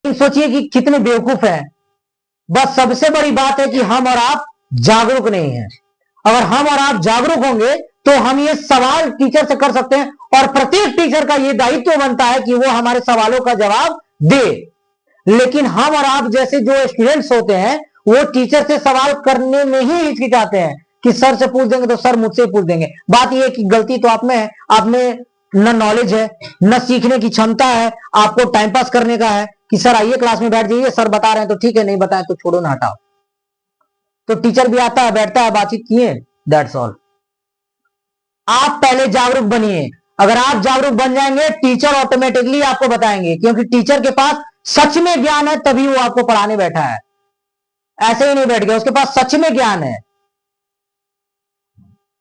सोचिए कि कितने बेवकूफ हैं। बस सबसे बड़ी बात है कि हम और आप जागरूक नहीं हैं। अगर हम और आप जागरूक होंगे तो हम ये सवाल टीचर से कर सकते हैं, और प्रत्येक टीचर का ये दायित्व बनता है कि वो हमारे सवालों का जवाब दे। लेकिन हम और आप जैसे जो स्टूडेंट्स होते हैं वो टीचर से सवाल करने में ही हिचकिचाते हैं कि सर से पूछ देंगे तो सर मुझसे पूछ देंगे। बात यह है कि गलती तो आप में है, आप में न नॉलेज है न सीखने की क्षमता है, आपको टाइम पास करने का है कि सर आइए क्लास में बैठ जाइए, सर बता रहे हैं तो ठीक है, नहीं बताएं तो छोड़ो ना हटाओ। तो टीचर भी आता है, बैठता है, बातचीत किए, दैट्स ऑल। आप पहले जागरूक बनिए। अगर आप जागरूक बन जाएंगे टीचर ऑटोमेटिकली आपको बताएंगे, क्योंकि टीचर के पास सच में ज्ञान है तभी वो आपको पढ़ाने बैठा है, ऐसे ही नहीं बैठ गया, उसके पास सच में ज्ञान है।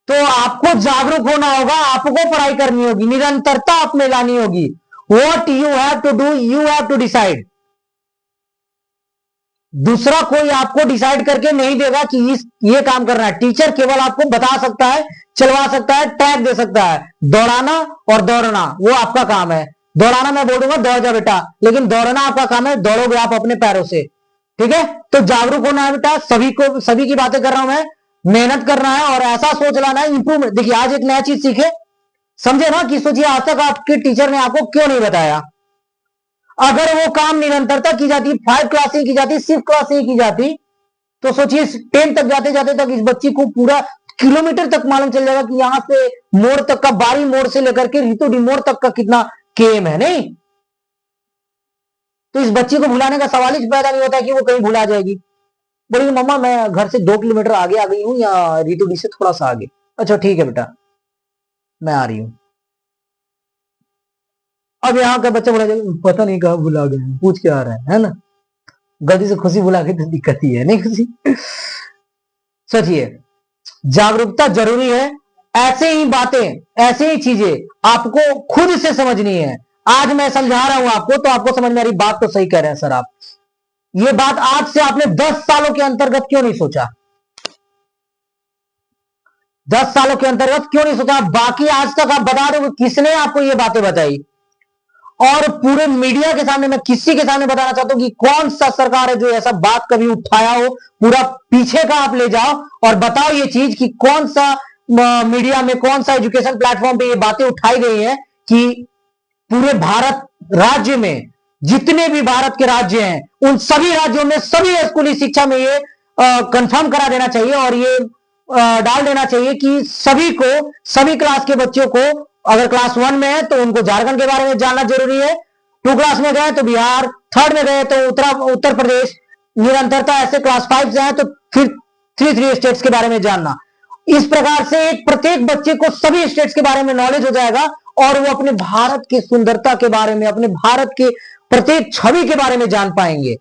तो आपको जागरूक होना होगा, आपको पढ़ाई करनी होगी, निरंतरता आप में लानी होगी। What you have to do, you have to decide. दूसरा कोई आपको डिसाइड करके नहीं देगा कि ये काम करना है। टीचर केवल आपको बता सकता है, चलवा सकता है, ट्रैक दे सकता है। दौड़ाना और दौड़ना वो आपका काम है। दौड़ाना मैं बोल दूंगा दौड़ जा बेटा, लेकिन दौड़ना आपका काम है, दौड़ोगे आप अपने पैरों से। ठीक है, तो जागरूक होना है बेटा, सभी की बातें कर रहा हूं मैं। मेहनत करना है और ऐसा सोच लाना है इंप्रूवमेंट। देखिए आज एक नया चीज सीखे, समझे ना, कि सोचिए आज तक आपके टीचर ने आपको क्यों नहीं बताया। अगर वो काम निरंतरता की जाती, 5 क्लास ही की जाती, 6 क्लास ही की जाती, तो सोचिए 10 तक जाते जाते तक इस बच्ची को पूरा किलोमीटर तक मालूम चल जाएगा कि यहां से मोड़ तक का, बारी मोड़ से लेकर के रितु डी मोड़ तक का कितना केम है। नहीं तो इस बच्ची को भुलाने का सवाल ही पैदा नहीं होता कि वो कहीं भुला जाएगी। बोलेगी मम्मा मैं घर से 2 किलोमीटर आगे आ गई हूं, या रितु डी से थोड़ा सा आगे। अच्छा ठीक है बेटा, मैं आ रही हूं। अब यहाँ का बच्चा बोला जाएगा पता नहीं कहाँ भुला गए, पूछ के आ रहा है ना। गलती से खुशी बुला के तो दिक्कत ही है, नहीं खुशी। सोचिए जागरूकता जरूरी है। ऐसे ही बातें, ऐसे ही चीजें आपको खुद से समझनी है। आज मैं समझा रहा हूं आपको तो आपको समझ में आ रही, बात तो सही कह रहे हैं सर आप। ये बात आज से आपने 10 सालों के अंतर्गत क्यों नहीं सोचा? 10 सालों के अंतर्गत क्यों नहीं सोचा? बाकी आज तक आप बता दो किसने आपको ये बातें बताई। और पूरे मीडिया के सामने मैं किसी के सामने बताना चाहता हूं कि कौन सा सरकार है जो ऐसा बात कभी उठाया हो। पूरा पीछे का आप ले जाओ और बताओ ये चीज कि कौन सा मीडिया में, कौन सा एजुकेशन प्लेटफॉर्म पे ये बातें उठाई गई हैं कि पूरे भारत राज्य में जितने भी भारत के राज्य हैं उन सभी राज्यों में सभी स्कूली शिक्षा में ये कंफर्म करा देना चाहिए और ये डाल देना चाहिए कि सभी को, सभी क्लास के बच्चों को, अगर क्लास 1 में है तो उनको झारखंड के बारे में जानना जरूरी है, 2 क्लास में गए तो बिहार, 3rd में गए तो उत्तर प्रदेश, निरंतरता ऐसे क्लास 5 से है तो फिर 3 स्टेट्स के बारे में जानना। इस प्रकार से एक प्रत्येक बच्चे को सभी स्टेट्स के बारे में नॉलेज हो जाएगा और वो अपने भारत की सुंदरता के बारे में, अपने भारत के प्रत्येक छवि के बारे में जान पाएंगे।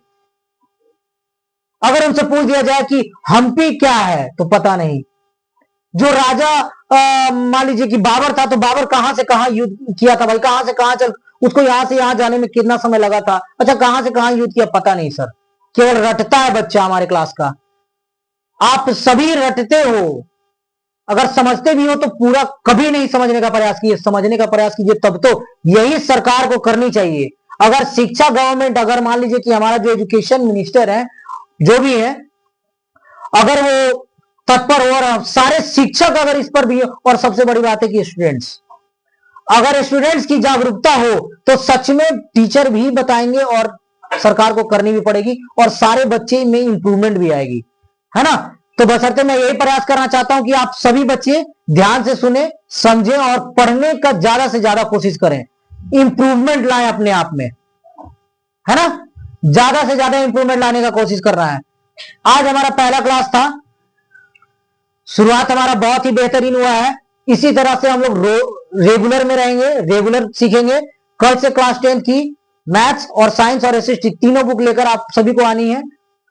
अगर उनसे पूछ दिया जाए कि हम्पी क्या है तो पता नहीं। जो राजा मान लीजिए कि बाबर था तो बाबर कहां से कहां युद्ध किया था भाई, कहां से कहां चल, उसको यहां से यहां जाने में कितना समय लगा था, अच्छा कहां से कहां युद्ध किया पता नहीं सर। केवल रटता है बच्चा हमारे क्लास का। आप सभी रटते हो, अगर समझते भी हो तो पूरा कभी नहीं समझने का प्रयास कीजिए। समझने का प्रयास कीजिए तब तो यही सरकार को करनी चाहिए। अगर शिक्षा गवर्नमेंट, अगर मान लीजिए कि हमारा जो एजुकेशन मिनिस्टर है, जो भी है, अगर वो तत्पर हो और सारे शिक्षक अगर इस पर भी, और सबसे बड़ी बात है कि स्टूडेंट्स, अगर स्टूडेंट्स की जागरूकता हो तो सच में टीचर भी बताएंगे और सरकार को करनी भी पड़ेगी और सारे बच्चे में इंप्रूवमेंट भी आएगी, है ना। तो बशर्ते मैं यही प्रयास करना चाहता हूं कि आप सभी बच्चे ध्यान से सुने, समझें और पढ़ने का ज्यादा से ज्यादा कोशिश करें, इंप्रूवमेंट लाएं अपने आप में, है ना। ज्यादा से ज्यादा इंप्रूवमेंट लाने का कोशिश कर रहा है। आज हमारा पहला क्लास था, शुरुआत हमारा बहुत ही बेहतरीन हुआ है। इसी तरह से हम लोग रेगुलर में रहेंगे, रेगुलर सीखेंगे। कल से क्लास 10 की मैथ्स और साइंस और एसएसटी तीनों बुक लेकर आप सभी को आनी है।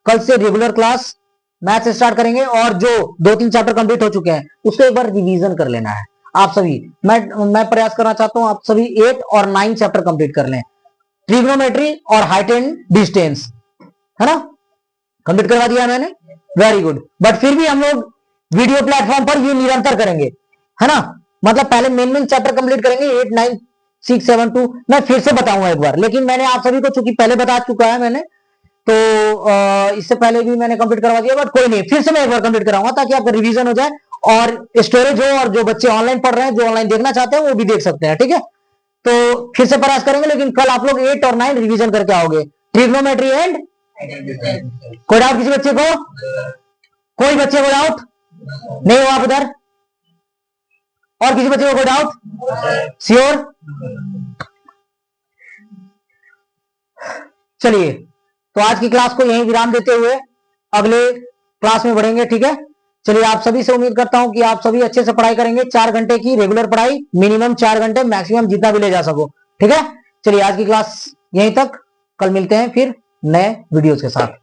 कल से रेगुलर क्लास मैथ्स स्टार्ट करेंगे और जो 2-3 चैप्टर कंप्लीट हो चुके हैं उसको एक बार रिवीजन कर लेना है आप सभी। मैं प्रयास करना चाहता हूं आप सभी 8 और 9 चैप्टर कंप्लीट कर लें, ट्रिग्नोमेट्री और हाइट एंड डिस्टेंस, है ना। कंप्लीट करवा दिया मैंने, वेरी गुड। बट फिर भी हम लोग वीडियो प्लेटफॉर्म पर ये निरंतर करेंगे, है ना। मतलब पहले मेन चैप्टर कंप्लीट करेंगे 8, 9 672। मैं फिर से बताऊंगा एक बार, लेकिन मैंने आप सभी को चूंकि पहले बता चुका है मैंने, तो इससे पहले भी मैंने कंप्लीट करवा दिया, बट कोई नहीं, फिर से मैं एक बार कंप्लीट कराऊंगा ताकि आपका रिवीजन हो जाए और स्टोरेज हो, और जो बच्चे ऑनलाइन पढ़ रहे हैं, जो ऑनलाइन देखना चाहते हैं, वो भी देख सकते हैं। ठीक है, तो फिर से प्रयास करेंगे, लेकिन कल आप लोग 8 और 9 रिवीजन करके आओगे। ट्रिग्नोमेट्री एंड, कोई डाउट किसी बच्चे को? कोई बच्चे को डाउट नहीं हो आप उधर? और किसी बच्चे को कोई डाउट? श्योर? चलिए, तो आज की क्लास को यहीं विराम देते हुए अगले क्लास में बढ़ेंगे। ठीक है, चलिए, आप सभी से उम्मीद करता हूं कि आप सभी अच्छे से पढ़ाई करेंगे। 4 घंटे की रेगुलर पढ़ाई, मिनिमम 4 घंटे, मैक्सिमम जितना भी ले जा सको। ठीक है, चलिए आज की क्लास यहीं तक, कल मिलते हैं फिर नए वीडियोस के साथ।